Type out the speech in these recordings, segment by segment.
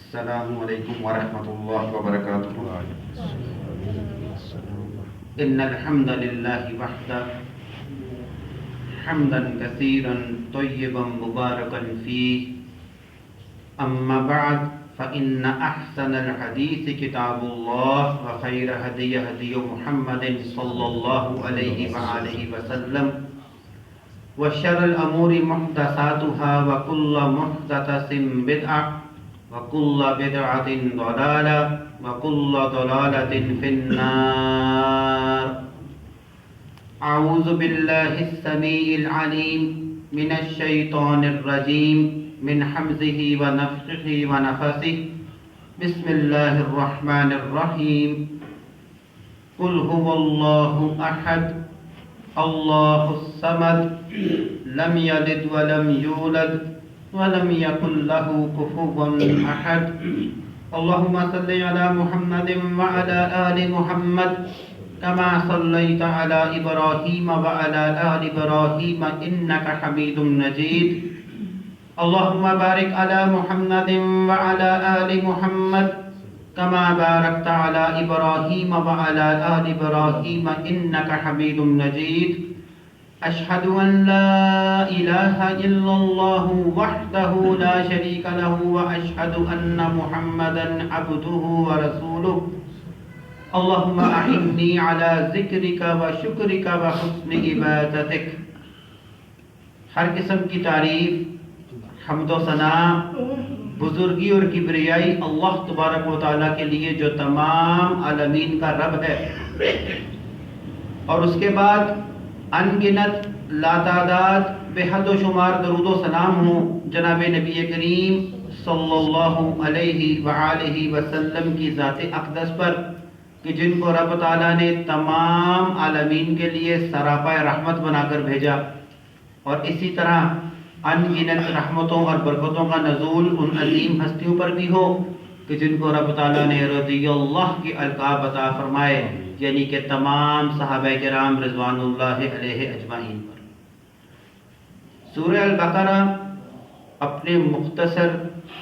السلام علیکم ورحمۃ اللہ وبرکاتہ۔ ان الحمد للہ وحدہ حمدا کثیرا طیبا مبارکا فیہ، اما بعد فإن احسن الحدیث کتاب اللہ وخیر ہدی ہدی محمد صلی اللہ علیہ وآلہ وسلم، وشر الامور محدثاتها وكل محدثة بدعة وكل بدعة ضلالة وكل ضلالة في النار۔ أعوذ بالله السميع العليم من الشيطان الرجيم من حمزه ونفخه ونفثه، بسم الله الرحمن الرحيم۔ قل هو الله أحد الله الصمد لم يلد ولم يولد ولم يكن له كفوا أحد۔ اللهم صل على محمد وعلى آل محمد كما صليت على إبراهيم وعلى آل إبراهيم إنك حميد مجيد۔ اللهم بارك على محمد وعلى آل محمد كما باركت على إبراهيم وعلى آل إبراهيم إنك حميد مجيد۔ أشهد أن لا إله إلا الله وحده لا شريك له وأشهد أن محمدا عبده ورسوله۔ اللهم أعني على ذكرك وشكرك وحسن عبادتك۔ ہر قسم کی تعریف، حمد و ثنا، بزرگی اور کبریائی اللہ تبارک و تعالیٰ کے لیے جو تمام عالمین کا رب ہے، اور اس کے بعد ان گنت لاتعداد بے حد و شمار درود و سلام ہوں جناب نبی کریم صلی اللہ علیہ وآلہ وسلم کی ذات اقدس پر، کہ جن کو رب تعالیٰ نے تمام عالمین کے لیے سراپا رحمت بنا کر بھیجا، اور اسی طرح ان گنت رحمتوں اور برکتوں کا نزول ان عظیم ہستیوں پر بھی ہو کہ جن کو رب تعالیٰ نے رضی اللہ کی القاب عطا فرمائے، یعنی کہ تمام صحابہ کرام رضوان اللہ علیہ اجمعین پر۔ سورہ البقرہ اپنے مختصر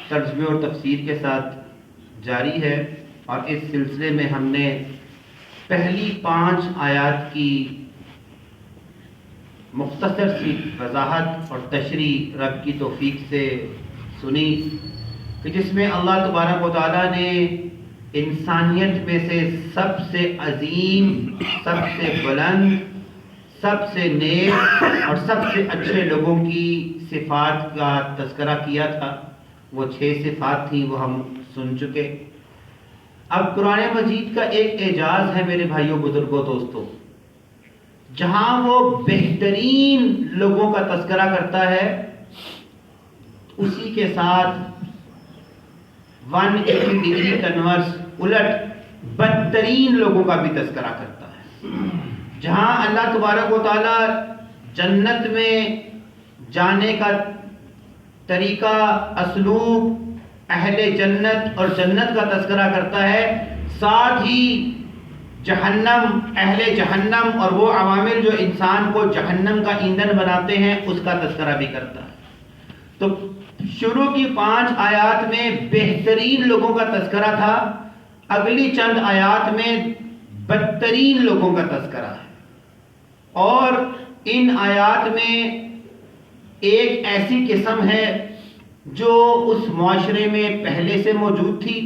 ترجمے اور تفسیر کے ساتھ جاری ہے، اور اس سلسلے میں ہم نے پہلی 5 آیات کی مختصر سی وضاحت اور تشریح رب کی توفیق سے سنی، کہ جس میں اللہ تبارک و تعالیٰ نے انسانیت میں سے سب سے عظیم، سب سے بلند، سب سے نیک اور سب سے اچھے لوگوں کی صفات کا تذکرہ کیا تھا۔ وہ 6 صفات تھیں، وہ ہم سن چکے۔ اب قرآن مجید کا ایک اعجاز ہے میرے بھائیوں، بزرگوں، دوستوں، جہاں وہ بہترین لوگوں کا تذکرہ کرتا ہے، اسی کے ساتھ 180 ڈگری کنورس الٹ بدترین لوگوں کا بھی تذکرہ کرتا ہے۔ جہاں اللہ تبارک و تعالیٰ جنت میں جانے کا طریقہ، اسلوب اہل جنت اور جنت کا تذکرہ کرتا ہے، ساتھ ہی جہنم، اہل جہنم اور وہ عوامل جو انسان کو جہنم کا ایندھن بناتے ہیں، اس کا تذکرہ بھی کرتا ہے۔ تو شروع کی 5 آیات میں بہترین لوگوں کا تذکرہ تھا، اگلی چند آیات میں بدترین لوگوں کا تذکرہ ہے، اور ان آیات میں ایک ایسی قسم ہے جو اس معاشرے میں پہلے سے موجود تھی،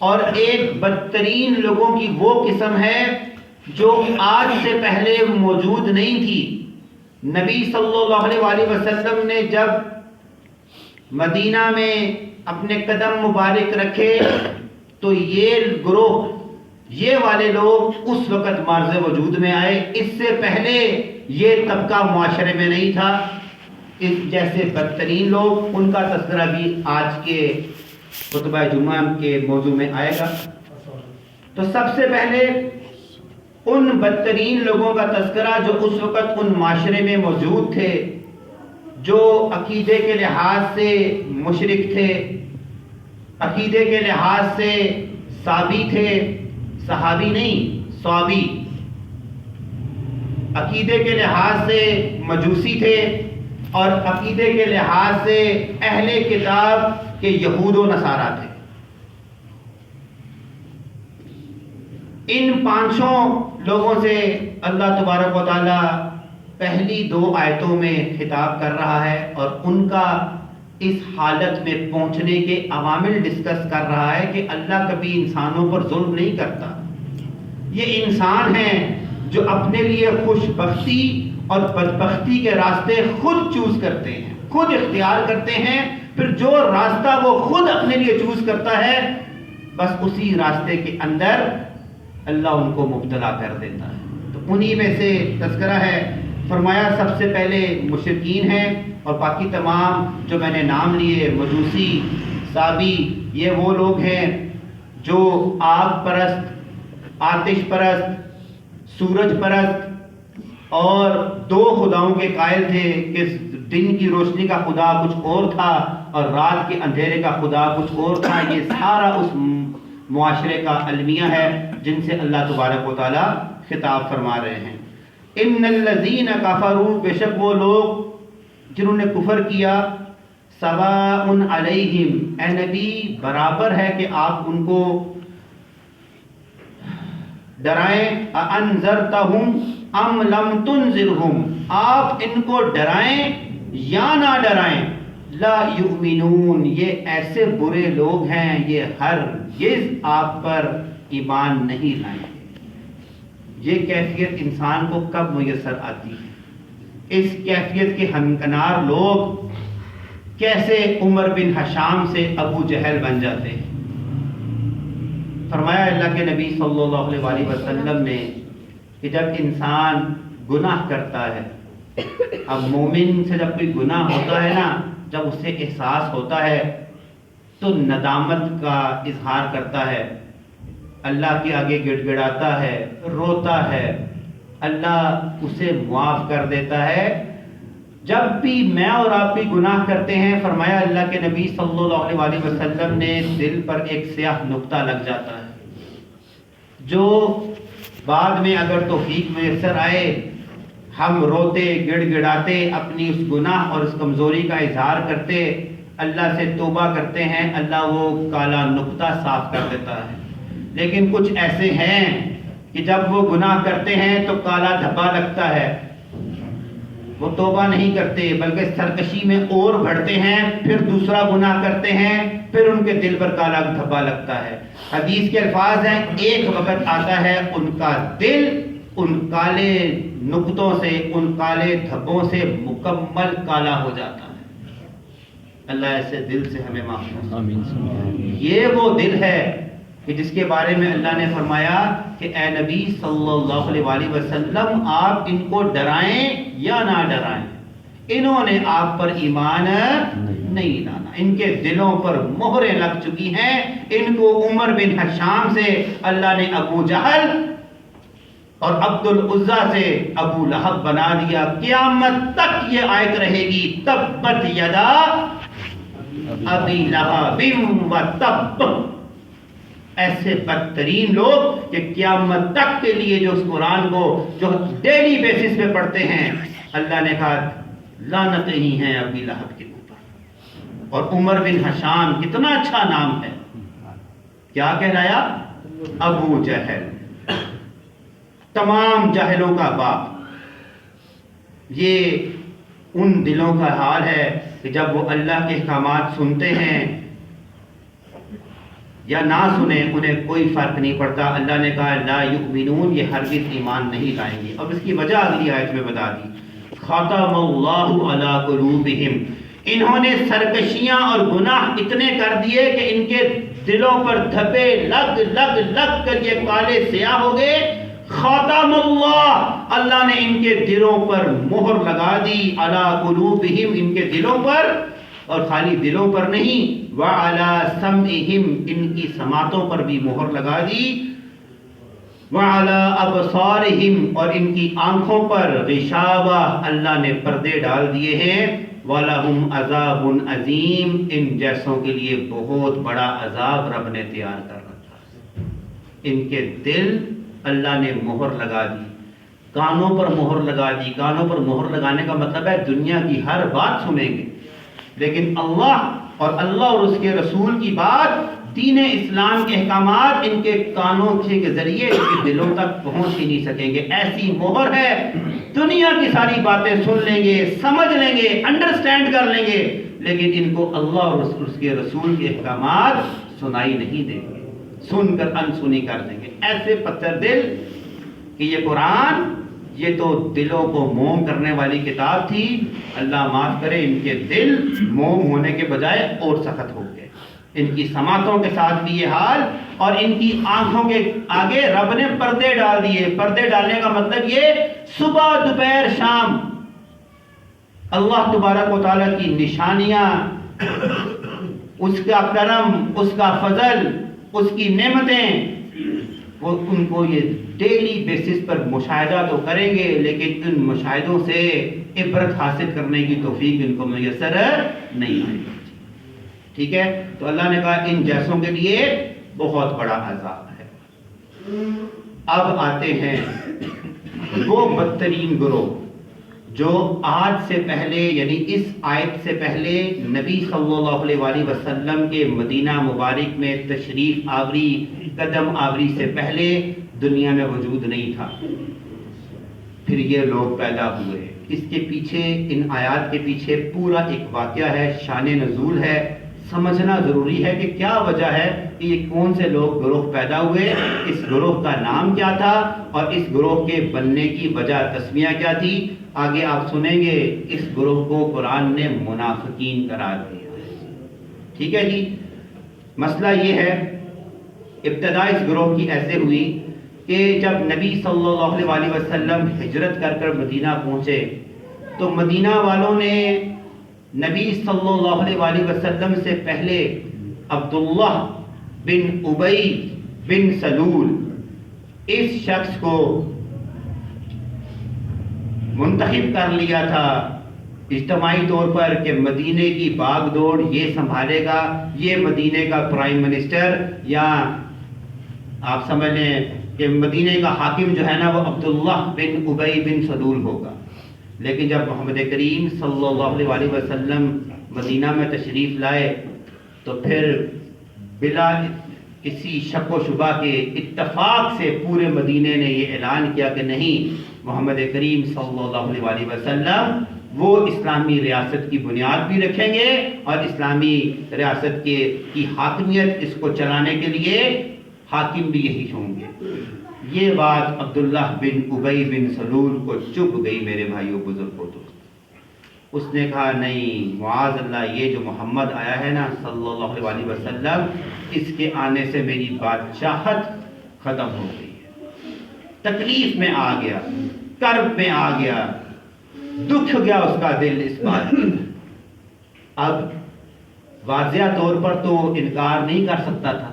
اور ایک بدترین لوگوں کی وہ قسم ہے جو آج سے پہلے موجود نہیں تھی۔ نبی صلی اللہ علیہ وآلہ وسلم نے جب مدینہ میں اپنے قدم مبارک رکھے تو یہ گروہ، یہ والے لوگ اس وقت معرض وجود میں آئے۔ اس سے پہلے یہ طبقہ معاشرے میں نہیں تھا۔ اس جیسے بدترین لوگ، ان کا تذکرہ بھی آج کے خطبہ جمعہ کے موضوع میں آئے گا۔ تو سب سے پہلے ان بدترین لوگوں کا تذکرہ جو اس وقت ان معاشرے میں موجود تھے، جو عقیدے کے لحاظ سے مشرک تھے، عقیدے کے لحاظ سے صابی تھے، صحابی نہیں، صابی، عقیدے کے لحاظ سے مجوسی تھے، اور عقیدے کے لحاظ سے اہل کتاب کے یہود و نصارہ تھے۔ ان پانچوں لوگوں سے اللہ تبارک و تعالیٰ پہلی 2 آیتوں میں خطاب کر رہا ہے اور ان کا اس حالت میں پہنچنے کے عوامل ڈسکس کر رہا ہے کہ اللہ کبھی انسانوں پر ظلم نہیں کرتا. یہ انسان ہیں جو اپنے لیے خوش بختی اور بدبختی کے راستے خود چوز کرتے ہیں، خود اختیار کرتے ہیں. پھر جو راستہ وہ خود اپنے لیے چوز کرتا ہے بس اسی راستے کے اندر اللہ ان کو مبتلا کر دیتا ہے. تو انہی میں سے تذکرہ ہے. فرمایا سب سے پہلے مشرکین ہیں اور باقی تمام جو میں نے نام لیے، مجوسی، صابی، یہ وہ لوگ ہیں جو آگ پرست، آتش پرست، سورج پرست اور 2 خداؤں کے قائل تھے کہ دن کی روشنی کا خدا کچھ اور تھا اور رات کے اندھیرے کا خدا کچھ اور تھا. یہ سارا اس معاشرے کا المیہ ہے جن سے اللہ تبارک و تعالیٰ خطاب فرما رہے ہیں. ان الذین کفروا، بے شک وہ لوگ جنہوں نے کفر کیا، سواء علیہم، اے نبی برابر ہے کہ آپ ان کو ڈرائیں، انذرتہم ام لم تنذرہم، آپ ان کو ڈرائیں یا نہ ڈرائیں، لا یؤمنون، یہ ایسے برے لوگ ہیں یہ ہرگز آپ پر ایمان نہیں لائیں. یہ کیفیت انسان کو کب میسر آتی ہے؟ اس کیفیت کے ہمکنار لوگ کیسے عمر بن حشام سے ابو جہل بن جاتے ہیں؟ فرمایا اللہ کے نبی صلی اللہ علیہ وآلہ وسلم نے کہ جب انسان گناہ کرتا ہے، اب مومن سے جب کوئی گناہ ہوتا ہے نا، جب اسے احساس ہوتا ہے تو ندامت کا اظہار کرتا ہے، اللہ کے آگے گڑ گڑاتا ہے، روتا ہے، اللہ اسے معاف کر دیتا ہے. جب بھی میں اور آپ بھی گناہ کرتے ہیں، فرمایا اللہ کے نبی صلی اللہ علیہ وآلہ وسلم نے، دل پر ایک سیاہ نقطہ لگ جاتا ہے جو بعد میں اگر توفیق میسر آئے ہم روتے گڑ گڑاتے، اپنی اس گناہ اور اس کمزوری کا اظہار کرتے، اللہ سے توبہ کرتے ہیں، اللہ وہ کالا نقطہ صاف کر دیتا ہے. لیکن کچھ ایسے ہیں کہ جب وہ گناہ کرتے ہیں تو کالا دھبا لگتا ہے، وہ توبہ نہیں کرتے بلکہ سرکشی میں اور بڑھتے ہیں، پھر دوسرا گناہ کرتے ہیں، پھر ان کے دل پر کالا دھبا لگتا ہے. حدیث کے الفاظ ہیں، ایک وقت آتا ہے ان کا دل ان کالے نقطوں سے، ان کالے دھبوں سے مکمل کالا ہو جاتا ہے. اللہ ایسے دل سے ہمیں محفوظ آمین. یہ وہ دل ہے کہ جس کے بارے میں اللہ نے فرمایا کہ اے نبی صلی اللہ علیہ وآلہ وسلم آپ ان کو ڈرائیں یا نہ ڈرائیں، انہوں نے آپ پر ایمان نہیں لانا، ان کے دلوں پر مہریں لگ چکی ہیں. ان کو عمر بن حشام سے اللہ نے ابو جہل اور عبد العزیٰ سے ابو لہب بنا دیا. قیامت تک یہ آیت رہے گی، تبت یدا ابی لہب و تب. ایسے بدترین لوگ کہ قیامت تک کے لیے جو اس قرآن کو جو ڈیلی بیسس پہ پڑھتے ہیں، اللہ نے کہا لعنت ہی ہیں ابی لہب کے اوپر. اور عمر بن حشام کتنا اچھا نام ہے، کیا کہلایا؟ ابو جہل، تمام جاہلوں کا باپ. یہ ان دلوں کا حال ہے کہ جب وہ اللہ کے احکامات سنتے ہیں یا نہ سنیں انہیں کوئی فرق نہیں پڑتا. اللہ نے کہا لا یؤمنون، یہ ہرگز ایمان نہیں لائیں گے. اب اس کی وجہ اگلی آیت میں بتا دی، ختم اللہ علی قلوبہم، انہوں نے سرکشیاں اور گناہ اتنے کر دیے کہ ان کے دلوں پر دھبے لگ لگ لگ کر یہ کالے سیاہ ہو گئے. ختم اللہ، اللہ نے ان کے دلوں پر مہر لگا دی، علی قلوبہم، ان کے دلوں پر، اور خالی دلوں پر نہیں، وَعَلَى سَمْعِهِمْ، ان کی سماعتوں پر بھی مہر لگا دی، وَعَلَى أَبْصَارِهِمْ، اور ان کی آنکھوں پر غشاوہ، اللہ نے پردے ڈال دیے ہیں. وَلَهُمْ عَذَابٌ عَظِيمٌ، ان جیسوں کے لیے بہت بڑا عذاب رب نے تیار کر رکھا ہے. ان کے دل اللہ نے مہر لگا دی، کانوں پر مہر لگا دی. کانوں پر مہر لگانے کا مطلب ہے دنیا کی ہر بات سنیں گے، لیکن اللہ اور اس کے رسول کی بات دین اسلام کے احکامات ان کے کانوں کے ذریعے ان کے دلوں تک پہنچ ہی نہیں سکیں گے. ایسی مہر ہے, دنیا کی ساری باتیں سن لیں گے, سمجھ لیں گے, انڈرسٹینڈ کر لیں گے, لیکن ان کو اللہ اور اس کے رسول کے احکامات سنائی نہیں دیں گے, سن کر انسنی کر دیں گے. ایسے پتھر دل کہ یہ قرآن یہ تو دلوں کو موم کرنے والی کتاب تھی, اللہ معاف کرے ان کے دل موم ہونے کے بجائے اور سخت ہو گئے. ان کی سماعتوں کے ساتھ بھی یہ حال, اور ان کی آنکھوں کے آگے رب نے پردے ڈال دیے. پردے ڈالنے کا مطلب یہ صبح دوپہر شام اللہ تبارک و تعالیٰ کی نشانیاں, اس کا کرم, اس کا فضل, اس کی نعمتیں, وہ ان کو یہ ڈیلی بیسس پر مشاہدہ تو کریں گے, لیکن ان مشاہدوں سے عبرت حاصل کرنے کی توفیق ان کو میسر نہیں آئے گی. ٹھیک ہے, تو اللہ نے کہا ان جیسوں کے لیے بہت بڑا عذاب ہے. اب آتے ہیں وہ بدترین گروہ جو آج سے پہلے, یعنی اس آیت سے پہلے نبی صلی اللہ علیہ وآلہ وسلم کے مدینہ مبارک میں تشریف آوری, قدم آوری سے پہلے دنیا میں وجود نہیں تھا. پھر یہ لوگ پیدا ہوئے. اس کے پیچھے, ان آیات کے پیچھے پورا ایک واقعہ ہے, شان نزول ہے. سمجھنا ضروری ہے کہ کیا وجہ ہے کہ یہ کون سے لوگ گروہ پیدا ہوئے, اس گروہ کا نام کیا تھا, اور اس گروہ کے بننے کی وجہ تسمیہ کیا تھی. آگے آپ سنیں گے اس گروہ کو قرآن نے منافقین قرار دیا ہے. ٹھیک ہے جی. مسئلہ یہ ہے, ابتدا اس گروہ کی ایسے ہوئی کہ جب نبی صلی اللہ علیہ وآلہ وسلم ہجرت کر کر مدینہ پہنچے تو مدینہ والوں نے نبی صلی اللہ علیہ وآلہ وسلم سے پہلے عبداللہ بن ابی بن سلول اس شخص کو منتخب کر لیا تھا اجتماعی طور پر کہ مدینے کی باغ دوڑ یہ سنبھالے گا, یہ مدینے کا پرائم منسٹر, یا آپ سمجھ لیں کہ مدینے کا حاکم جو ہے نا وہ عبداللہ بن ابی بن سلول ہوگا. لیکن جب محمد کریم صلی اللہ علیہ وآلہ وسلم مدینہ میں تشریف لائے تو پھر بلا کسی شک و شبہ کے اتفاق سے پورے مدینے نے یہ اعلان کیا کہ نہیں, محمد کریم صلی اللہ علیہ وآلہ وسلم وہ اسلامی ریاست کی بنیاد بھی رکھیں گے, اور اسلامی ریاست کی حاکمیت اس کو چلانے کے لیے حاکم بھی یہی ہوں گے. یہ بات عبداللہ بن ابی بن سلول کو چبھ گئی میرے بھائیوں بزرگوں. تو اس نے کہا نہیں, معاذ اللہ, یہ جو محمد آیا ہے نا صلی اللہ علیہ وآلہ وسلم, اس کے آنے سے میری بادشاہت ختم ہو گئی ہے. تکلیف میں آ گیا, کرب میں آ گیا, دکھ گیا اس کا دل اس بات کی. اب واضح طور پر تو انکار نہیں کر سکتا تھا,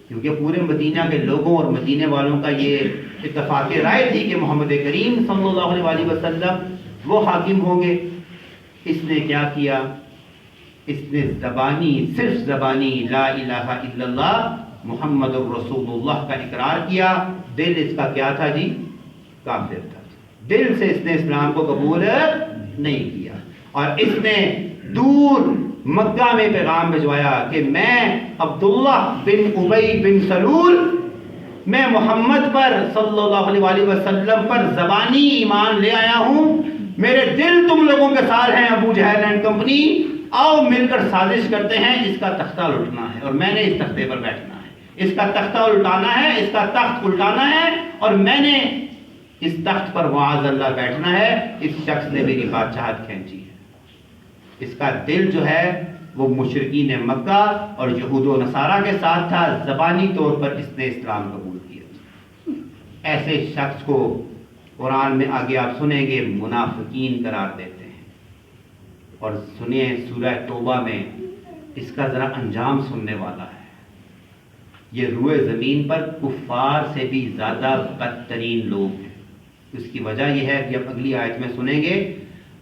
کیونکہ پورے مدینہ کے لوگوں اور مدینے والوں کا یہ اتفاق رائے تھی کہ محمد کریم صلی اللہ علیہ وآلہ وسلم وہ حاکم ہوں گے. اس نے کیا کیا, اس نے زبانی, صرف زبانی لا الہ الا اللہ محمد الرسول اللہ کا اقرار کیا. دل اس کا کیا تھا جی, کافر تھا. دل سے اس نے اسلام کو قبول نہیں کیا, اور اس نے دور مکہ میں پیغام بھجوایا کہ میں عبداللہ بن ابی بن سلول, میں محمد پر صلی اللہ علیہ وآلہ وسلم پر زبانی ایمان لے آیا ہوں, میرے دل تم لوگوں کے ساتھ ہیں ابو جہل اینڈ کمپنی, آؤ مل کر سازش کرتے ہیں, اس کا تختہ لٹنا ہے اور میں نے اس تختے پر بیٹھنا ہے, اس کا تختہ الٹانا ہے, اس کا تخت الٹانا ہے, اور میں نے اس تخت پر معاذ اللہ بیٹھنا ہے. اس شخص نے میری بادشاہت کھینچی ہے. اس کا دل جو ہے وہ مشرکین مکہ اور یہود و نصارہ کے ساتھ تھا, زبانی طور پر اس نے اسلام قبول کیا. ایسے شخص کو قرآن میں آگے آپ سنیں گے منافقین قرار دیتے ہیں. اور سنیں سورہ توبہ میں اس کا ذرا انجام سننے والا ہے. یہ روئے زمین پر کفار سے بھی زیادہ بدترین لوگ ہیں. اس کی وجہ یہ ہے کہ اب اگلی آیت میں سنیں گے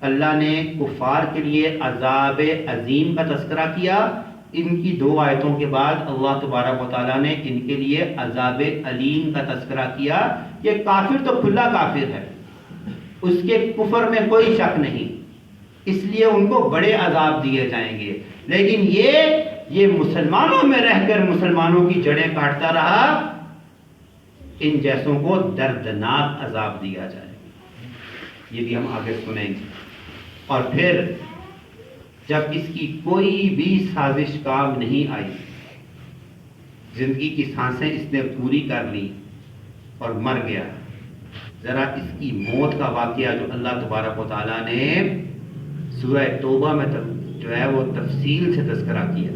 اللہ نے کفار کے لیے عذاب عظیم کا تذکرہ کیا. ان کی 2 آیتوں کے بعد اللہ تبارک و تعالیٰ نے ان کے لیے عذاب علیم کا تذکرہ کیا. یہ کافر تو کھلا کافر ہے, اس کے کفر میں کوئی شک نہیں, اس لیے ان کو بڑے عذاب دیے جائیں گے. لیکن یہ یہ مسلمانوں میں رہ کر مسلمانوں کی جڑیں کاٹتا رہا، ان جیسوں کو دردناک عذاب دیا جائے، یہ بھی ہم آگے سنیں گے۔ اور پھر جب اس کی کوئی بھی سازش کام نہیں آئی، زندگی کی سانسیں اس نے پوری کر لی اور مر گیا، ذرا اس کی موت کا واقعہ جو اللہ تبارک و تعالیٰ نے سورہ توبہ میں جو ہے وہ تفصیل سے تذکرہ کیا،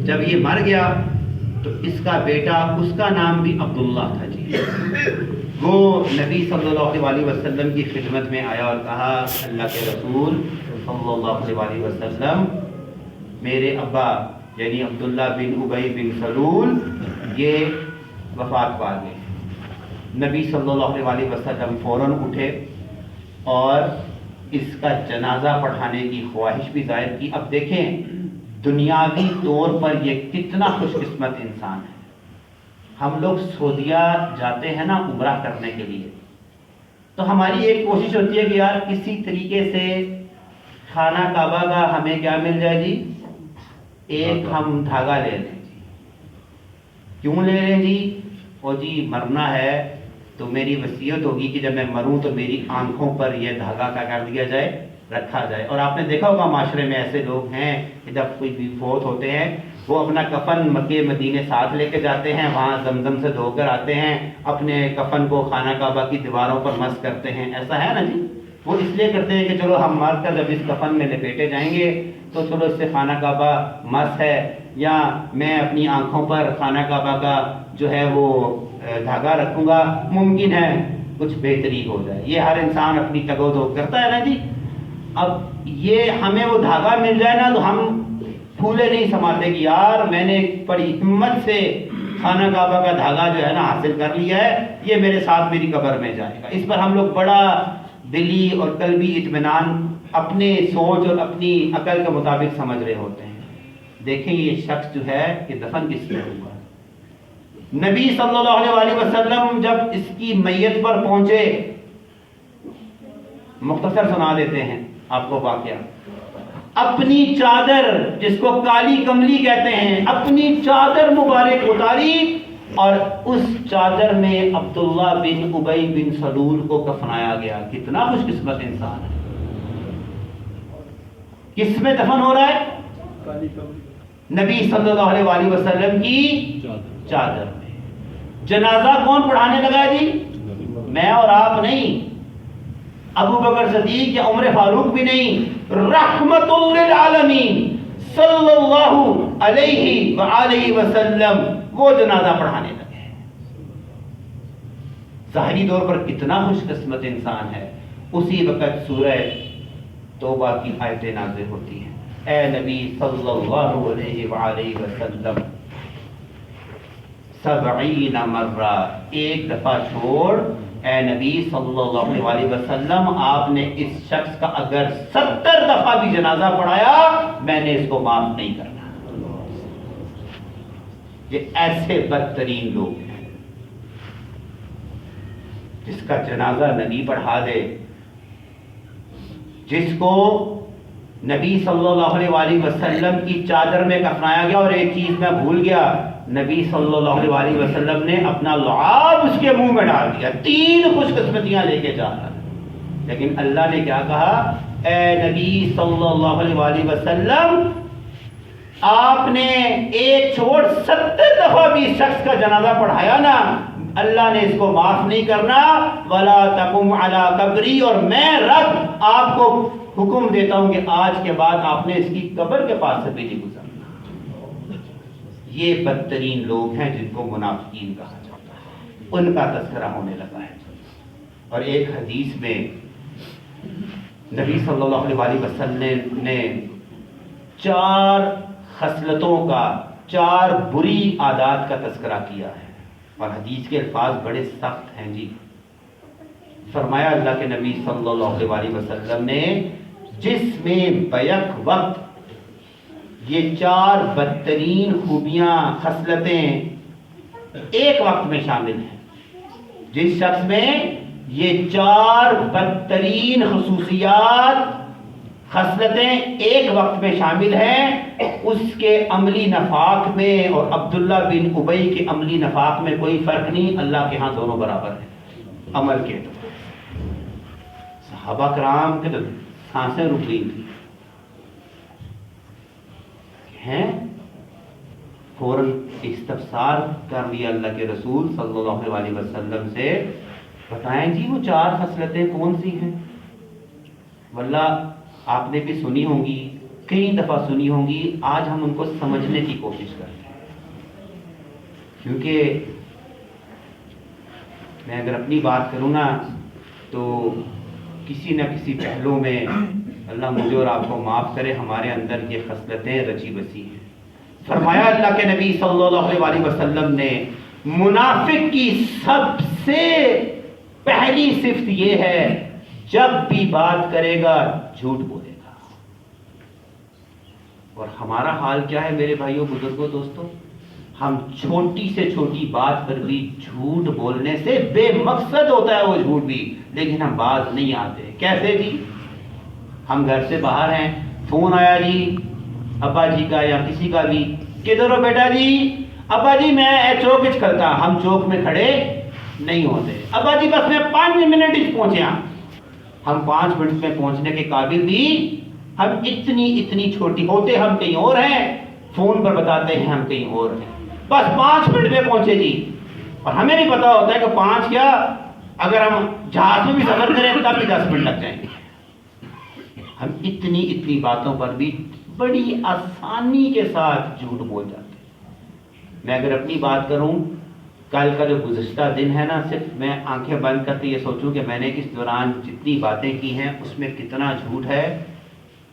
جب یہ مر گیا تو اس کا بیٹا، اس کا نام بھی عبداللہ تھا جی، وہ نبی صلی اللہ علیہ وسلم کی خدمت میں آیا اور کہا اللہ کے رسول صلی اللہ علیہ وسلم، میرے ابا یعنی عبداللہ بن ابی بن سلول یہ وفات پا گئے۔ نبی صلی اللہ علیہ وسلم فوراً اٹھے اور اس کا جنازہ پڑھانے کی خواہش بھی ظاہر کی۔ اب دیکھیں دنیاوی طور پر یہ کتنا خوش قسمت انسان ہے۔ ہم لوگ سعودیہ جاتے ہیں نا عمرہ کرنے کے لیے، تو ہماری ایک کوشش ہوتی ہے کہ یار کسی طریقے سے خانہ کعبہ کا ہمیں کیا مل جائے جی، ایک ہم دھاگا لے لیں جی۔ کیوں لے لیں جی؟ او جی مرنا ہے تو میری وصیت ہوگی کہ جب میں مروں تو میری آنکھوں پر یہ دھاگا کا کر دیا جائے، رکھا جائے۔ اور آپ نے دیکھا ہوگا معاشرے میں ایسے لوگ ہیں کہ جب کوئی بھی فوت ہوتے ہیں وہ اپنا کفن مکے مدینے ساتھ لے کے جاتے ہیں، وہاں زمزم سے دھو کر آتے ہیں، اپنے کفن کو خانہ کعبہ کی دیواروں پر مس کرتے ہیں۔ ایسا ہے نا جی، وہ اس لیے کرتے ہیں کہ چلو ہم مر کر جب اس کفن میں لپیٹے جائیں گے تو چلو اس سے خانہ کعبہ مس ہے، یا میں اپنی آنکھوں پر خانہ کعبہ کا جو ہے وہ دھاگا رکھوں گا، ممکن ہے کچھ بہتری ہو جائے۔ یہ ہر انسان اپنی تگ و دو کرتا ہے نا جی۔ اب یہ ہمیں وہ دھاگا مل جائے نا تو ہم پھولے نہیں سماتے کہ یار میں نے بڑی ہمت سے خانہ کعبہ کا دھاگا جو ہے نا حاصل کر لیا ہے، یہ میرے ساتھ میری قبر میں جائے گا۔ اس پر ہم لوگ بڑا دلی اور قلبی اطمینان اپنے سوچ اور اپنی عقل کے مطابق سمجھ رہے ہوتے ہیں۔ دیکھیں یہ شخص جو ہے کہ دفن کس میں ہوا، نبی صلی اللہ علیہ وسلم جب اس کی میت پر پہنچے، مختصر سنا دیتے ہیں آپ کو واقعہ، اپنی چادر جس کو کالی کملی کہتے ہیں، اپنی چادر مبارک اتاری اور اس چادر میں عبداللہ بن ابی بن سلول کو کفنایا گیا۔ کتنا خوش قسمت انسان ہے۔ کس میں دفن ہو رہا ہے؟ نبی صلی اللہ علیہ وسلم کی چادر میں۔ جنازہ کون پڑھانے لگا جی؟ میں اور آپ نہیں، ابو بکر صدیق یا عمر فاروق بھی نہیں، رحمت للعالمین صلی اللہ علیہ وآلہ وسلم وہ جنازہ پڑھانے لگے۔ ظاہری طور پر کتنا خوش قسمت انسان ہے۔ اسی وقت سورہ توبہ کی آیتیں نازل ہوتی ہیں، اے نبی صلی اللہ علیہ وآلہ وسلم 70 مرہ، ایک دفعہ چھوڑ اے نبی صلی اللہ علیہ وسلم، آپ نے اس شخص کا اگر 70 دفعہ بھی جنازہ پڑھایا میں نے اس کو معاف نہیں کرنا۔ یہ ایسے بدترین لوگ ہیں جس کا جنازہ نبی پڑھا دے، جس کو نبی صلی اللہ علیہ وسلم کی چادر میں کفنایا گیا۔ اور ایک چیز میں بھول گیا، نبی صلی اللہ علیہ وسلم نے اپنا لعاب اس کے منہ میں ڈال دیا۔ 3 خوش قسمتیاں لے کے جا رہا، لیکن اللہ نے کیا کہا، اے نبی صلی اللہ علیہ وسلم، آپ نے ایک چھوڑ 70 دفعہ بھی شخص کا جنازہ پڑھایا نا، اللہ نے اس کو معاف نہیں کرنا۔ وَلَا تَقُمْ عَلَىٰ قَبْرِي، اور میں رب آپ کو حکم دیتا ہوں کہ آج کے بعد آپ نے اس کی قبر کے پاس سے بھی نہیں گزرنا۔ یہ بدترین لوگ ہیں جن کو منافقین کہا جاتا ہے، ان کا تذکرہ ہونے لگا ہے۔ اور ایک حدیث میں نبی صلی اللہ علیہ وسلم نے 4 خصلتوں کا، 4 بری عادات کا تذکرہ کیا ہے، اور حدیث کے الفاظ بڑے سخت ہیں جی۔ فرمایا اللہ کے نبی صلی اللہ علیہ وسلم نے، جس میں بیک وقت یہ 4 بدترین خوبیاں، خصلتیں ایک وقت میں شامل ہیں، جس شخص میں یہ 4 بدترین خصوصیات خصلتیں ایک وقت میں شامل ہیں، اس کے عملی نفاق میں اور عبداللہ بن ابی کے عملی نفاق میں کوئی فرق نہیں، اللہ کے ہاں دونوں برابر ہیں عمل کے اعتبار سے۔ صحابہ کرام کے تو سانسیں رک گئی تھی ہیں، فوراً استفسار کر لیا اللہ کے رسول صلی اللہ علیہ وسلم سے، بتائیں جی وہ 4 خصلتیں کون سی ہیں؟ واللہ آپ نے بھی سنی ہوں گی، کئی دفعہ سنی ہوں گی، آج ہم ان کو سمجھنے کی کوشش کرتے ہیں۔ کیونکہ میں اگر اپنی بات کروں نا تو کسی نہ کسی پہلو میں اللہ مجھے اور آپ کو معاف کرے، ہمارے اندر یہ خصلتیں رچی بسی ہیں۔ فرمایا اللہ کے نبی صلی اللہ علیہ وسلم نے، منافق کی سب سے پہلی صفت یہ ہے جب بھی بات کرے گا جھوٹ بولے گا۔ اور ہمارا حال کیا ہے میرے بھائیوں، بزرگوں، دوستوں؟ ہم چھوٹی سے چھوٹی بات پر بھی جھوٹ بولنے سے بے مقصد ہوتا ہے وہ جھوٹ بھی، لیکن ہم باز نہیں آتے۔ کیسے جی؟ ہم گھر سے باہر ہیں، فون آیا جی ابا جی کا یا کسی کا بھی، کدھر ہو بیٹا جی؟ ابا جی میں چوک وچ کھڑتا، ہم چوک میں کھڑے نہیں ہوتے۔ ابا جی بس میں 5 منٹ ہی پہنچیا، ہم 5 منٹ میں پہنچنے کے قابل بھی ہم اتنی چھوٹی ہوتے، ہم کہیں اور ہیں، فون پر بتاتے ہیں ہم کہیں اور ہیں، بس 5 منٹ میں پہنچے جی۔ اور ہمیں بھی پتا ہوتا ہے کہ 5 کیا، اگر ہم جہاز میں بھی سفر کریں تب بھی 10 منٹ لگ جائیں گے۔ ہم اتنی باتوں پر بھی بڑی آسانی کے ساتھ جھوٹ بول جاتے ہیں۔ میں اگر اپنی بات کروں، کل کا جو گزشتہ دن ہے نا، صرف میں آنکھیں بند کرتے یہ سوچوں کہ میں نے اس دوران جتنی باتیں کی ہیں اس میں کتنا جھوٹ ہے،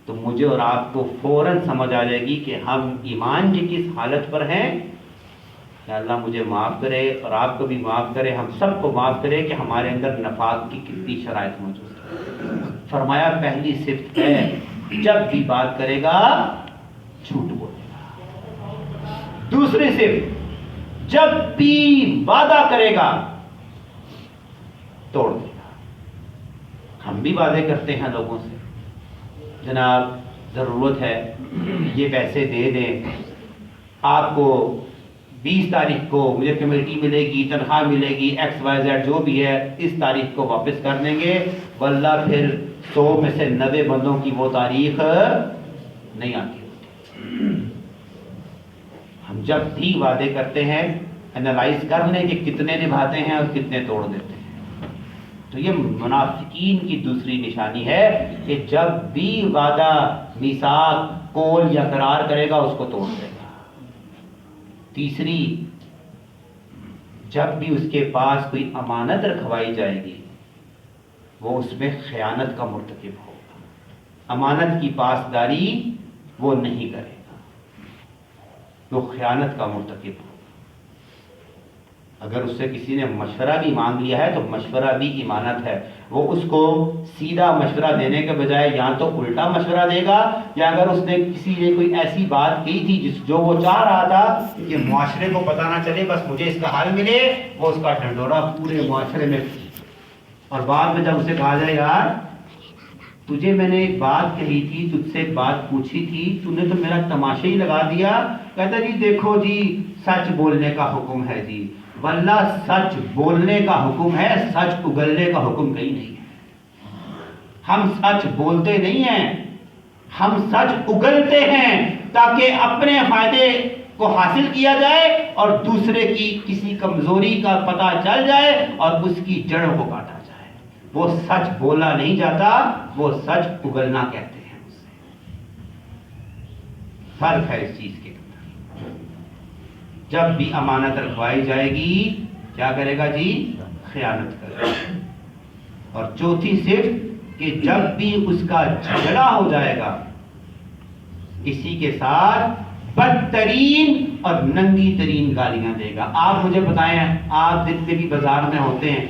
تو مجھے اور آپ کو فوراً سمجھ آ جائے گی کہ ہم ایمان کی کس حالت پر ہیں۔ کہ اللہ مجھے معاف کرے اور آپ کو بھی معاف کرے، ہم سب کو معاف کرے کہ ہمارے اندر نفاق کی کتنی شرائط موجود ہے۔ فرمایا پہلی صفت ہے جب بھی بات کرے گا جھوٹ بولے گا۔ دوسری صفت، جب بھی وعدہ کرے گا توڑ دے گا۔ ہم بھی وعدے کرتے ہیں لوگوں سے، جناب ضرورت ہے یہ پیسے دے دیں، آپ کو 20 تاریخ کو مجھے کمیٹی ملے گی، تنخواہ ملے گی، XYZ جو بھی ہے اس تاریخ کو واپس کر دیں گے۔ واللہ پھر 100 میں سے 90 بندوں کی وہ تاریخ نہیں آتی ہوتی۔ ہم جب بھی وعدے کرتے ہیں انالائز کر لیں کہ کتنے نبھاتے ہیں اور کتنے توڑ دیتے ہیں۔ تو یہ منافقین کی دوسری نشانی ہے کہ جب بھی وعدہ، میثاق، قول یا قرار کرے گا اس کو توڑ دے گا۔ تیسری، جب بھی اس کے پاس کوئی امانت رکھوائی جائے گی وہ اس میں خیانت کا مرتکب ہوگا۔ امانت کی پاسداری وہ نہیں کرے گا، وہ خیانت کا مرتکب ہوگا۔ اگر اس سے کسی نے مشورہ بھی مانگ لیا ہے تو مشورہ بھی امانت ہے، وہ اس کو سیدھا مشورہ دینے کے بجائے یا تو الٹا مشورہ دے گا، یا اگر اس نے کسی نے کوئی ایسی بات کی تھی جو وہ چاہ رہا تھا کہ معاشرے کو پتہ نہ چلے، بس مجھے اس کا حل ملے، وہ اس کا ڈھنڈورا پورے معاشرے میں، اور بعد میں جب اسے کہا جائے یار تجھے میں نے ایک بات کہی تھی، تجھ سے ایک بات پوچھی تھی، تو نے تو میرا تماشا ہی لگا دیا، کہتا جی دیکھو جی سچ بولنے کا حکم ہے جی۔ واللہ سچ بولنے کا حکم ہے، سچ اگلنے کا حکم کہیں نہیں ہے۔ ہم سچ بولتے نہیں ہیں، ہم سچ اگلتے ہیں تاکہ اپنے فائدے کو حاصل کیا جائے اور دوسرے کی کسی کمزوری کا پتہ چل جائے اور اس کی جڑوں کو کاٹا جائے۔ وہ سچ بولا نہیں جاتا، وہ سچ اگلنا کہتے ہیں۔ فرق ہے اس چیز کے اندر۔ جب بھی امانت رکھوائی جائے گی کیا کرے گا جی؟ خیانت کرے گا۔ اور چوتھی صفت کہ جب بھی اس کا جھگڑا ہو جائے گا کسی کے ساتھ بدترین اور ننگی ترین گالیاں دے گا۔ آپ مجھے بتائیں، آپ دن میں بھی بازار میں ہوتے ہیں،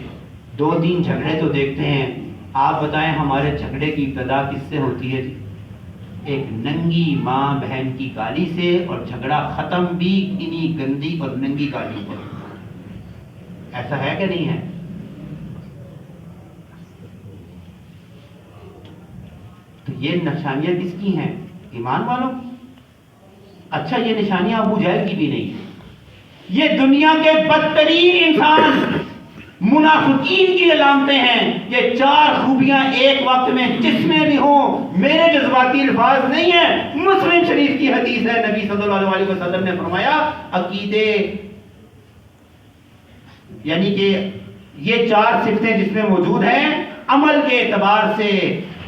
2-3 جھگڑے تو دیکھتے ہیں، آپ بتائیں ہمارے جھگڑے کی ابتدا کس سے ہوتی ہے؟ ایک ننگی ماں بہن کی گالی سے، اور جھگڑا ختم بھی انہی گندی اور ننگی گالیوں پر۔ ایسا ہے کہ نہیں ہے؟ تو یہ نشانیاں کس کی ہیں؟ ایمان والوں کی۔ اچھا یہ نشانیاں ابو جہل کی بھی نہیں ہیں، یہ دنیا کے بدترین انسان منافقین کی علامتیں ہیں۔ یہ چار خوبیاں ایک وقت میں جس میں بھی ہوں، میرے جذباتی الفاظ نہیں ہیں، مسلم شریف کی حدیث ہے، نبی صلی اللہ علیہ وسلم نے فرمایا عقیدے یعنی کہ یہ چار صفتیں جس میں موجود ہیں، عمل کے اعتبار سے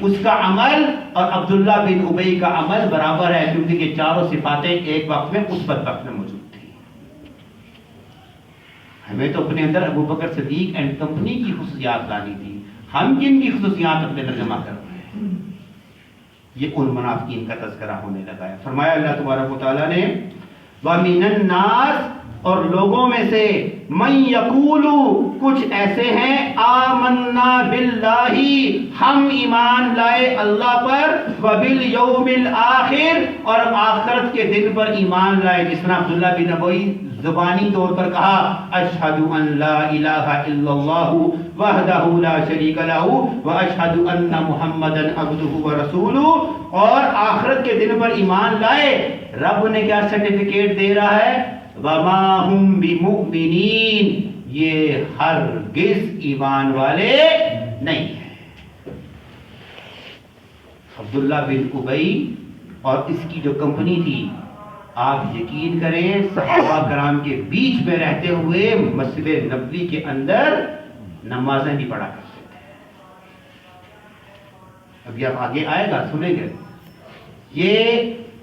اس کا عمل اور عبداللہ بن ابی کا عمل برابر ہے، کیونکہ یہ چاروں صفاتیں ایک وقت میں اس بدبخت میں موجود تھی۔ ہمیں تو اپنے اندر ابو بکر صدیق اینڈ کمپنی کی خصوصیات لانی تھی، ہم کن کی خصوصیات اپنے اندر جمع کر رہے ہیں؟ یہ ان منافقین کا تذکرہ ہونے لگا ہے۔ فرمایا اللہ تبارک و تعالیٰ نے وَمِنَ النَّاسِ، اور لوگوں میں سے من یقولو، کچھ ایسے ہیں آمنا باللہ، ہم ایمان لائے اللہ پر، وبالیوم الآخر، اور آخرت کے دن پر ایمان لائے، جس طرح عبداللہ بن ابی زبانی طور پر کہا اشہد ان لا الہ الا اللہ وحدہ لا شریک لہ واشہد ان محمدا عبدہ ورسولہ، اور آخرت کے دن پر ایمان لائے، رب نے کیا سرٹیفکیٹ دے رہا ہے؟ وما ہم بمؤمنین، یہ ہرگز ایمان والے نہیں ہیں۔ عبداللہ بن ابی اور اس کی جو کمپنی تھی، آپ یقین کریں صحابہ کرام کے بیچ میں رہتے ہوئے مسجد نبوی کے اندر نمازیں بھی پڑھا کرتے تھے۔ ابھی آپ آگے آئے گا سنیں گے، یہ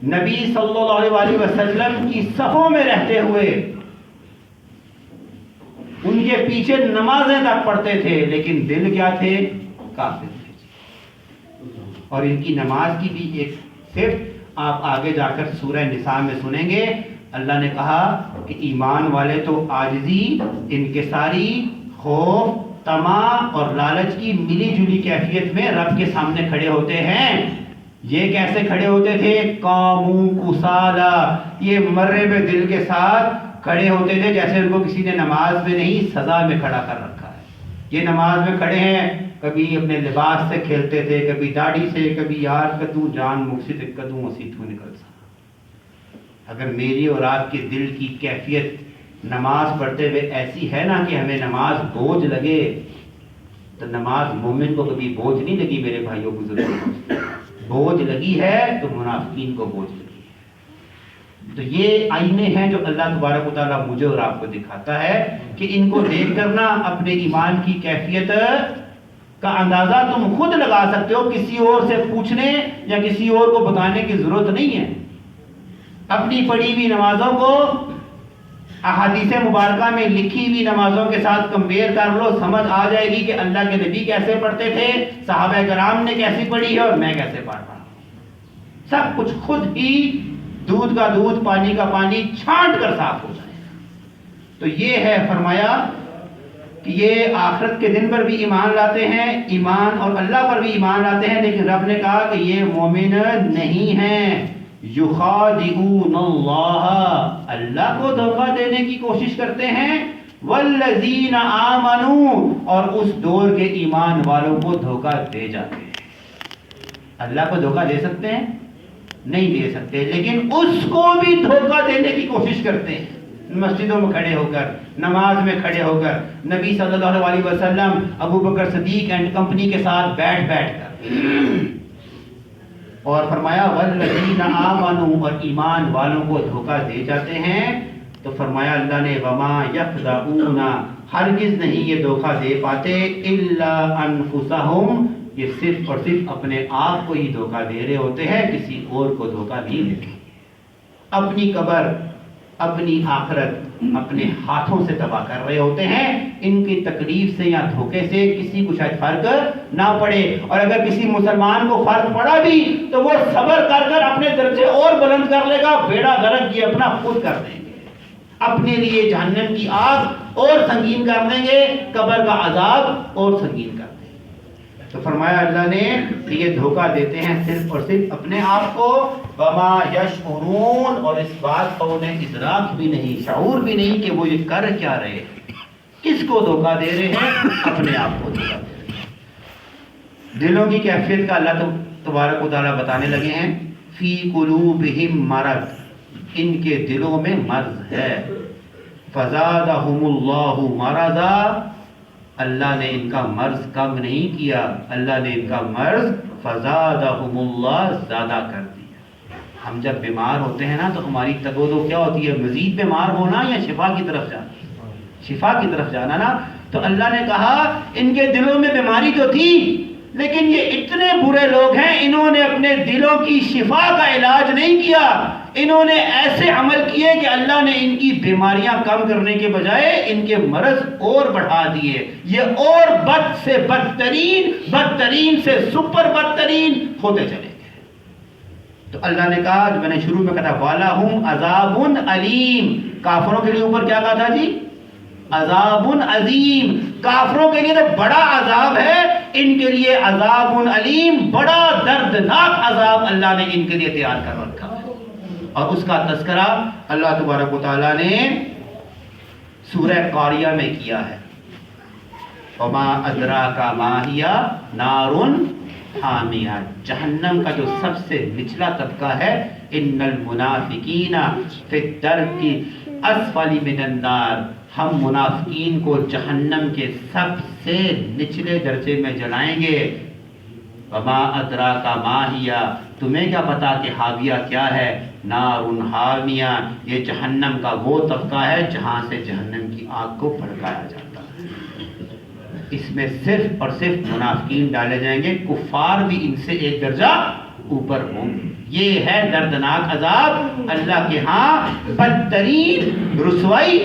نبی صلی اللہ علیہ وسلم کی صفوں میں رہتے ہوئے ان کے پیچھے نمازیں تک پڑھتے تھے، لیکن دل کیا تھے؟ کافر تھے۔ اور ان کی نماز کی بھی ایک صفت آپ آگے جا کر سورہ نساء میں سنیں گے، اللہ نے کہا کہ ایمان والے تو عاجزی، انکساری، خوف، طمع اور لالچ کی ملی جلی کیفیت میں رب کے سامنے کھڑے ہوتے ہیں۔ یہ کیسے کھڑے ہوتے تھے؟ قاموا کسالا، یہ مرے ہوئے دل کے ساتھ کھڑے ہوتے تھے، جیسے ان کو کسی نے نماز میں نہیں سزا میں کھڑا کر رکھا ہے۔ یہ نماز میں کھڑے ہیں، کبھی اپنے لباس سے کھیلتے تھے، کبھی داڑھی سے، کبھی یار کدوں جان مقصد کدوں مسیح تو نکل سا۔ اگر میری اور آپ کے دل کی کیفیت نماز پڑھتے ہوئے ایسی ہے نا کہ ہمیں نماز بوجھ لگے، تو نماز مومن کو کبھی بوجھ نہیں لگی میرے بھائیوں بزرگوں، بوجھ لگی ہے تو منافقین کو بوجھ لگی ہے۔ تو یہ آئینے ہیں جو اللہ تبارک و تعالیٰ مجھے اور آپ کو دکھاتا ہے کہ ان کو دیکھ کر نا اپنے ایمان کی کیفیت کا اندازہ تم خود لگا سکتے ہو، کسی اور سے پوچھنے یا کسی اور کو بتانے کی ضرورت نہیں ہے۔ اپنی پڑھی ہوئی نمازوں کو احادیث مبارکہ میں لکھی ہوئی نمازوں کے ساتھ کمپیئر کر لو، سمجھ آ جائے گی کہ اللہ کے نبی کیسے پڑھتے تھے، صحابہ کرام نے کیسی پڑھی ہے اور میں کیسے پڑھ رہا ہوں۔ سب کچھ خود ہی دودھ کا دودھ، پانی کا پانی چھانٹ کر صاف ہو جائے گا۔ تو یہ ہے فرمایا کہ یہ آخرت کے دن پر بھی ایمان لاتے ہیں، ایمان اور اللہ پر بھی ایمان لاتے ہیں، لیکن رب نے کہا کہ یہ مومن نہیں ہیں۔ یخادعون اللہ، اللہ کو دھوکہ دینے کی کوشش کرتے ہیں، والذین آمنوا، اور اس دور کے ایمان والوں کو دھوکہ دے جاتے ہیں۔ اللہ کو دھوکہ دے سکتے ہیں؟ نہیں دے سکتے، لیکن اس کو بھی دھوکہ دینے کی کوشش کرتے ہیں، مسجدوں میں کھڑے ہو کر، نماز میں کھڑے ہو کر، نبی صلی اللہ علیہ وسلم، ابو بکر صدیق اینڈ کمپنی کے ساتھ بیٹھ کر، اور فرمایا والذین آمنوا، اور ایمان والوں کو دھوکہ دے جاتے ہیں۔ تو فرمایا اللہ نے وما یخدعون، ہرگز نہیں یہ دھوکہ دے پاتے، الا انفسہم، یہ صرف اور صرف اپنے آپ کو ہی دھوکہ دے رہے ہوتے ہیں، کسی اور کو دھوکہ نہیں دیتے۔ اپنی قبر، اپنی آخرت اپنے ہاتھوں سے تباہ کر رہے ہوتے ہیں۔ ان کی تکلیف سے یا دھوکے سے کسی کو شاید فرق نہ پڑے، اور اگر کسی مسلمان کو فرق پڑا بھی تو وہ صبر کر کر اپنے درجے اور بلند کر لے گا، بیڑا غرق یہ اپنا خود کر دیں گے، اپنے لیے جہنم کی آگ اور سنگین کر دیں گے، قبر کا عذاب اور سنگین کر دیں گے۔ تو فرمایا اللہ نے کہ یہ دھوکہ دیتے ہیں صرف اور صرف اپنے آپ کو، وما یشعرون، اور اس بات کا انہیں ادراک بھی نہیں، شعور بھی نہیں کہ وہ یہ کر کیا رہے ہیں، کس کو دھوکہ دے رہے ہیں، اپنے آپ کو دھوکہ دے رہے ہیں۔ دلوں کی کیفیت کا اللہ تبارک و تعالیٰ بتانے لگے ہیں فی قلوبہم مرض، ان کے دلوں میں مرض ہے، فزادہم اللہ مرضا، اللہ نے ان کا مرض کم نہیں کیا، اللہ نے ان کا مرض فزادہم اللہ زیادہ کر دیا۔ ہم جب بیمار ہوتے ہیں نا تو ہماری تگودو کیا ہوتی ہے؟ مزید بیمار ہونا یا شفا کی طرف جانا؟ شفا کی طرف جانا نا۔ تو اللہ نے کہا ان کے دلوں میں بیماری تو تھی، لیکن یہ اتنے برے لوگ ہیں، انہوں نے اپنے دلوں کی شفا کا علاج نہیں کیا، انہوں نے ایسے عمل کیے کہ اللہ نے ان کی بیماریاں کم کرنے کے بجائے ان کے مرض اور بڑھا دیے، یہ اور بد سے بدترین، بدترین سے سپر بدترین ہوتے چلے گئے۔ تو اللہ نے کہا، جو میں نے شروع میں کہا تھا وَلَهُمْ عَذَابٌ عَلِيمٌ، کافروں کے لیے اوپر کیا کہا تھا جی؟ عذاب عظیم، کافروں کے لیے تو بڑا عذاب ہے، ان کے لیے عذاب علیم، بڑا دردناک عذاب اللہ نے ان کے لیے تیار کر رکھا ہے۔ اور اس کا تذکرہ اللہ تبارک و تعالیٰ نے سورہ قاریہ میں کیا ہے، وما ادراک ما ہی نار حامیہ، جہنم کا جو سب سے نچلا طبقہ ہے، ان المنافقین فی الدرک اسفل من النار، ہم منافقین کو جہنم کے سب سے نچلے درجے میں جلائیں گے۔ وما ادراک ما ہی، تمہیں کیا پتا کہ حاویہ کیا ہے؟ نار حامیہ، یہ جہنم کا وہ طبقہ ہے جہاں سے جہنم کی آگ کو بھڑکایا جاتا ہے۔ اس میں صرف اور صرف منافقین ڈالے جائیں گے، کفار بھی ان سے ایک درجہ اوپر ہوں گے۔ یہ ہے دردناک عذاب اللہ کے ہاں، بدترین رسوائی،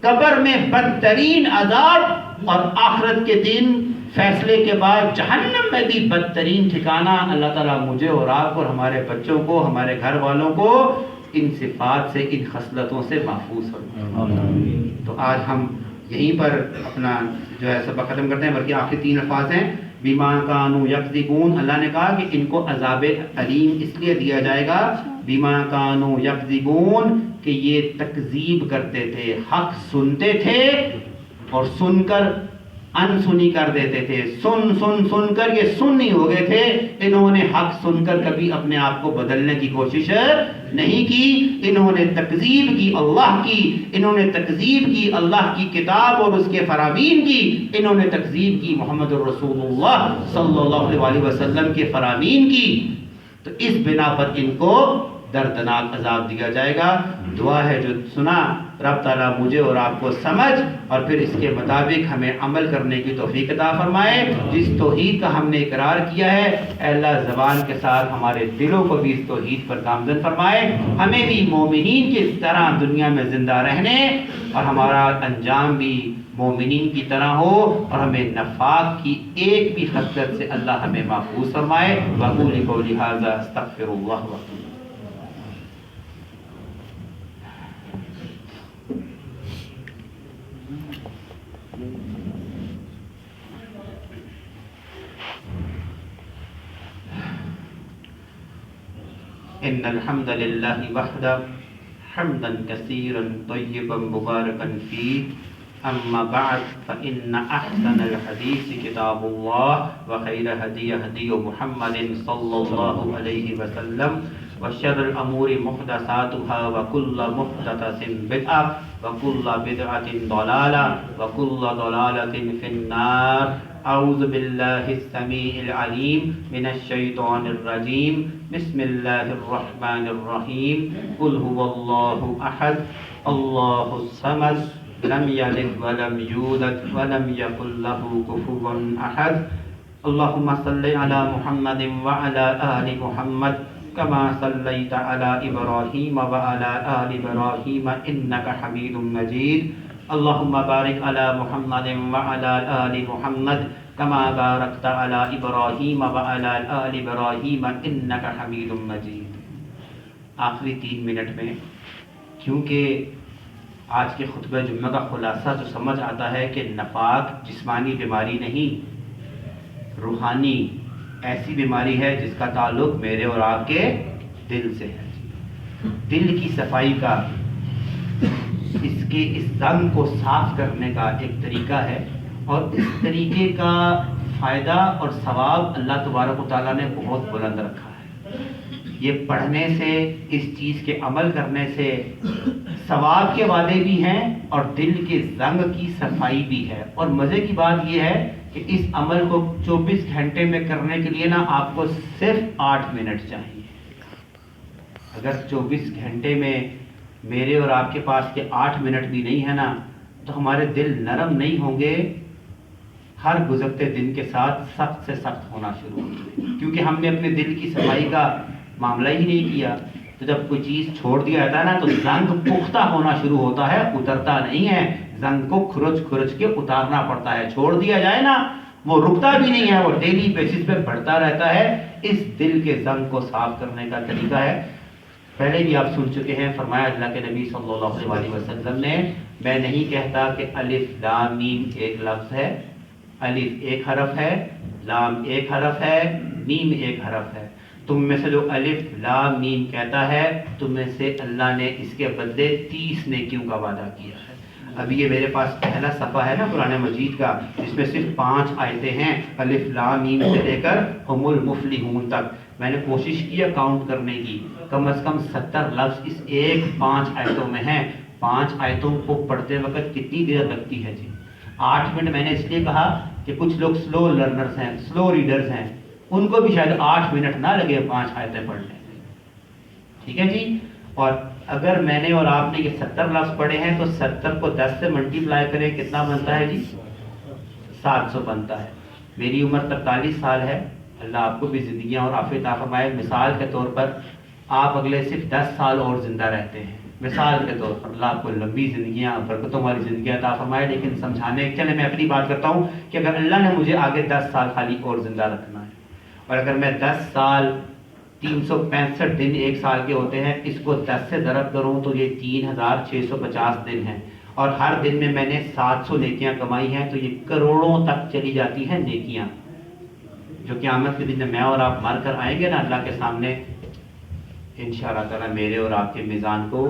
قبر میں بدترین عذاب، اور آخرت کے دن فیصلے کے بعد جہنم میں بھی بدترین ٹھکانہ۔ اللہ تعالیٰ مجھے اور آپ کو اور ہمارے بچوں کو، ہمارے گھر والوں کو ان صفات سے، ان خصلتوں سے محفوظ فرمائے۔ تو آج ہم یہیں پر اپنا جو ہے سبق ختم کرتے ہیں، بلکہ آخری 3 الفاظ ہیں، بیما کانوا یکذبون، اللہ نے کہا کہ ان کو عذاب علیم اس لیے دیا جائے گا، بیما کانوا یکذبون، کہ یہ تکذیب کرتے تھے، حق سنتے تھے اور سن کر انسنی کر دیتے تھے، سن کر یہ سن نہیں ہو گئے تھے، انہوں نے حق سن کر کبھی اپنے آپ کو بدلنے کی کوشش نہیں کی، انہوں نے تکذیب کی اللہ کی، انہوں نے تکذیب کی اللہ کی کتاب اور اس کے فرامین کی، انہوں نے تکذیب کی محمد الرسول اللہ صلی اللہ علیہ وسلم کے فرامین کی، تو اس بنا پر ان کو دردناک عذاب دیا جائے گا۔ دعا ہے جو سنا رب تعالیٰ مجھے اور آپ کو سمجھ اور پھر اس کے مطابق ہمیں عمل کرنے کی توفیق عطا فرمائے۔ جس توحید کا ہم نے اقرار کیا ہے، اے اللہ زبان کے ساتھ ہمارے دلوں کو بھی اس توحید پر گامزن فرمائے، ہمیں بھی مومنین کی طرح دنیا میں زندہ رہنے اور ہمارا انجام بھی مومنین کی طرح ہو، اور ہمیں نفاق کی ایک بھی خصلت سے اللہ ہمیں محفوظ فرمائے۔ وَقُولِ قَوْلِي هَٰذَا أَسْتَغْفِرُ اللَّهَ وَأَتُوبُ إِلَيْهِ۔ ان الحمد للہ وحدہ حمدا کثیرا طیبا مبارکا فیہ، اما بعد فإن احسن الحدیث کتاب اللہ وخیر ہدی ہدی محمد صلی اللہ علیہ وسلم، وشر الامور محدثاتها وکل محدثۃ بدعہ وکل بدعۃ ضلالہ وکل ضلالۃ فی النار۔ اعوذ باللہ السمیع العلیم من الشیطان الرجیم، بسم اللہ الرحمن الرحیم، قل هو اللہ احد اللہ الصمد لم یلد ولم یولد ولم یکن له کفوا احد۔ اللہم صل علی محمد وعلی آل محمد كما صليت على إبراهيم وعلى آل إبراهيم إنك حميد مجيد۔ اللهم بارك على محمد وعلى آل محمد كما باركت على إبراهيم وعلى آل إبراهيم إنك حميد مجيد۔ آخری 3 منٹ میں، کیونکہ آج کے خطبہ جمعہ کا خلاصہ جو سمجھ آتا ہے کہ نفاق جسمانی بیماری نہیں، روحانی ایسی بیماری ہے جس کا تعلق میرے اور آپ کے دل سے ہے۔ دل کی صفائی کا، اس زنگ کو صاف کرنے کا ایک طریقہ ہے، اور اس طریقے کا فائدہ اور ثواب اللہ تبارک و تعالیٰ نے بہت بلند رکھا ہے۔ یہ پڑھنے سے، اس چیز کے عمل کرنے سے ثواب کے وعدے بھی ہیں اور دل کے زنگ کی صفائی بھی ہے۔ اور مزے کی بات یہ ہے کہ اس عمل کو 24 گھنٹے میں کرنے کے لیے نا آپ کو صرف 8 منٹ چاہیے۔ اگر 24 گھنٹے میں میرے اور آپ کے پاس کے 8 منٹ بھی نہیں ہے نا تو ہمارے دل نرم نہیں ہوں گے، ہر گزرتے دن کے ساتھ سخت سے سخت ہونا شروع ہوگی، کیونکہ ہم نے اپنے دل کی صفائی کا معاملہ ہی نہیں کیا۔ تو جب کوئی چیز چھوڑ دیا جاتا ہے نا تو زنگ پختہ ہونا شروع ہوتا ہے، اترتا نہیں ہے۔ زنگ کو کھرچ کھرچ کے اتارنا پڑتا ہے، چھوڑ دیا جائے نا وہ رکتا بھی نہیں ہے، وہ ڈیلی بیسس پہ بڑھتا رہتا ہے۔ اس دل کے زنگ کو صاف کرنے کا طریقہ ہے، پہلے بھی آپ سن چکے ہیں، فرمایا اللہ کے نبی صلی اللہ علیہ وسلم نے، میں نہیں کہتا کہ الف لام میم ایک لفظ ہے، الف ایک حرف ہے، لام ایک حرف ہے، میم ایک حرف ہے۔ تم میں سے جو الف لام میم کہتا ہے تم میں سے اللہ نے اس کے بدلے 30 نیکیوں کا وعدہ کیا ہے۔ ابھی یہ میرے پاس پہلا صفحہ ہے نا قرآن مجید کا، جس میں صرف 5 آیتیں ہیں، الف لام میم سے لے کر ہم المفلحون تک۔ میں نے کوشش کی ہے کاؤنٹ کرنے کی، کم از کم 70 لفظ اس ایک 5 آیتوں میں ہیں۔ 5 آیتوں کو پڑھتے وقت کتنی دیر لگتی ہے جی؟ 8 منٹ میں نے اس لیے کہا کہ کچھ لوگ سلو لرنرز ہیں، سلو ریڈرز ہیں، ان کو بھی شاید 8 منٹ نہ لگے 5 آیتیں پڑھنے میں، ٹھیک ہے جی؟ اور اگر میں نے اور آپ نے یہ 70 لفظ پڑھے ہیں تو 70 کو 10 سے ملٹیپلائی کریں کتنا بنتا ہے جی؟ 700 بنتا ہے۔ میری عمر 43 سال ہے، اللہ آپ کو بھی زندگیاں اور عافیت عطا فرمائے۔ مثال کے طور پر آپ اگلے صرف 10 سال اور زندہ رہتے ہیں، مثال کے طور پر اللہ آپ کو لمبی زندگیاں، برکتوں والی زندگیاں عطا فرمائے۔ لیکن سمجھانے چلے میں اپنی بات کرتا ہوں کہ اگر اللہ نے مجھے آگے 10 سال خالی اور زندہ رکھنا ہے، اور اگر میں 10 سال 365 دن ایک سال کے ہوتے ہیں، اس کو 10 سے ضرب کروں تو یہ 3650 دن ہیں، اور ہر دن میں نے 700 نیکیاں کمائی ہیں، تو یہ کروڑوں تک چلی جاتی ہیں نیکیاں، جو قیامت کے دن جب میں اور آپ مر کر آئیں گے نا اللہ کے سامنے، انشاءاللہ تعالیٰ میرے اور آپ کے میزان کو،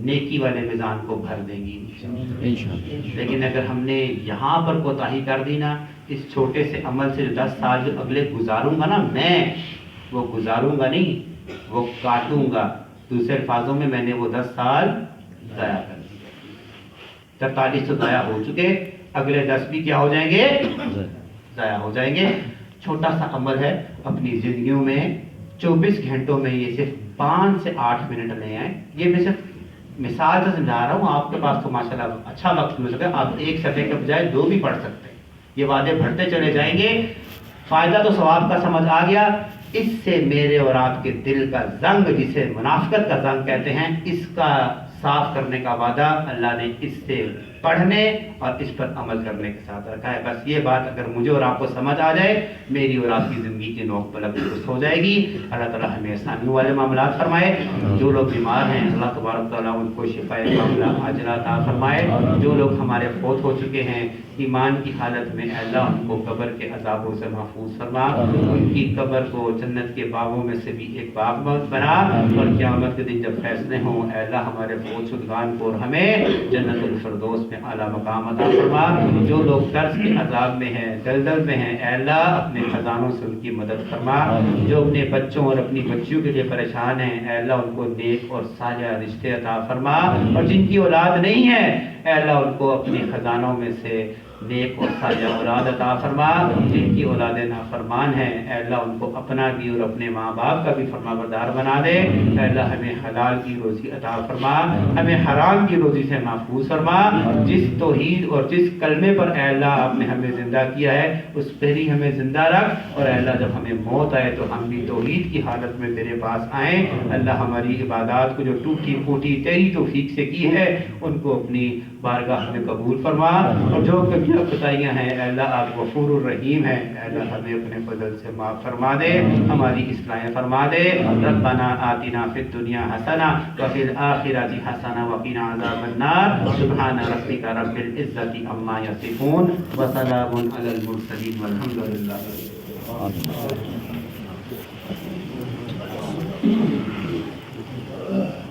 نیکی والے میزان کو بھر دیں گی انشاءاللہ۔ لیکن اگر ہم نے یہاں پر کوتاہی کر دی نا، اس چھوٹے سے عمل سے 10 سال جو اگلے گزاروں گا نا، میں وہ گزاروں گا نہیں، وہ کاٹوں گا۔ دوسرے الفاظوں میں نے وہ 10 سال ضائع کر دیے، 43 تو ضائع ہو چکے، اگلے 10 بھی کیا ہو جائیں گے؟ ضائع ہو جائیں گے۔ چھوٹا سا عمل ہے، اپنی زندگیوں میں 24 گھنٹوں میں یہ صرف 5 سے 8 منٹ لے آئیں۔ یہ میں صرف مثال سے سمجھا رہا ہوں، آپ کے پاس تو ماشاءاللہ اچھا وقت مل سکتا ہے، آپ ایک صفحے کے بجائے 2 بھی پڑھ سکتے ہیں، یہ وعدے بڑھتے چلے جائیں گے۔ فائدہ تو ثواب کا سمجھ آ گیا، اس سے میرے اور آپ کے دل کا زنگ، جسے منافقت کا زنگ کہتے ہیں، اس کا صاف کرنے کا وعدہ اللہ نے اس سے پڑھنے اور اس پر عمل کرنے کے ساتھ رکھا ہے۔ بس یہ بات اگر مجھے اور آپ کو سمجھ آ جائے، میری اور آپ کی زندگی کی نوک پلک درست ہو جائے گی۔ اللہ تعالیٰ ہمیں آسانیوں والے معاملات فرمائے، جو لوگ بیمار ہیں اللہ تبارک تعالیٰ ان کو شفاء کاملہ عاجلہ عطا فرمائے، جو لوگ ہمارے فوت ہو چکے ہیں ایمان کی حالت میں، اے اللہ ان کو قبر کے عذابوں سے محفوظ فرما، ان کی قبر کو جنت کے باغوں میں سے بھی ایک باغ بنا، اور قیامت کے دن جب فیصلے ہوں اے اللہ ہمارے فوت شدگان کو اور ہمیں جنت الفردوس میں اعلیٰ مقام عطا فرما۔ جو لوگ قرض کے عذاب میں ہیں، دلدل میں ہیں، اے اللہ اپنے خزانوں سے ان کی مدد فرما۔ جو اپنے بچوں اور اپنی بچیوں کے لیے پریشان ہیں، اے اللہ ان کو نیک اور صالح رشتے عطا فرما، اور جن کی اولاد نہیں ہے اے اللہ ان کو اپنے خزانوں میں سے نیک اور صالح اولاد عطا فرما۔ جن کی اولاد نافرمان ہیں اے اللہ ان کو اپنا بھی اور اپنے ماں باپ کا بھی فرما بردار بنا دے۔ اے اللہ ہمیں حلال کی روزی عطا فرما، ہمیں حرام کی روزی سے محفوظ فرما۔ جس توحید اور جس کلمے پر اے اللہ آپ نے ہمیں زندہ کیا ہے اس پر ہی ہمیں زندہ رکھ، اور اے اللہ جب ہمیں موت آئے تو ہم بھی توحید کی حالت میں تیرے پاس آئیں۔ اللہ ہماری عبادات کو جو ٹوٹی پھوٹی تیری توفیق سے کی ہے ان کو اپنی بارگاہ میں قبول فرما، اور جو کبیرہ خطائیاں ہیں اے اللہ آپ غفور الرحیم ہیں، اے اللہ ہمیں اپنے فضل سے معاف فرما دے، ہماری اصلاح فرما دے۔ ربنا آتنا فی الدنیا حسنہ وفی الآخرۃ حسنہ وقنا عذاب النار۔ سبحان ربک رب العزۃ عما یصفون وسلام علی المرسلین والحمد للہ۔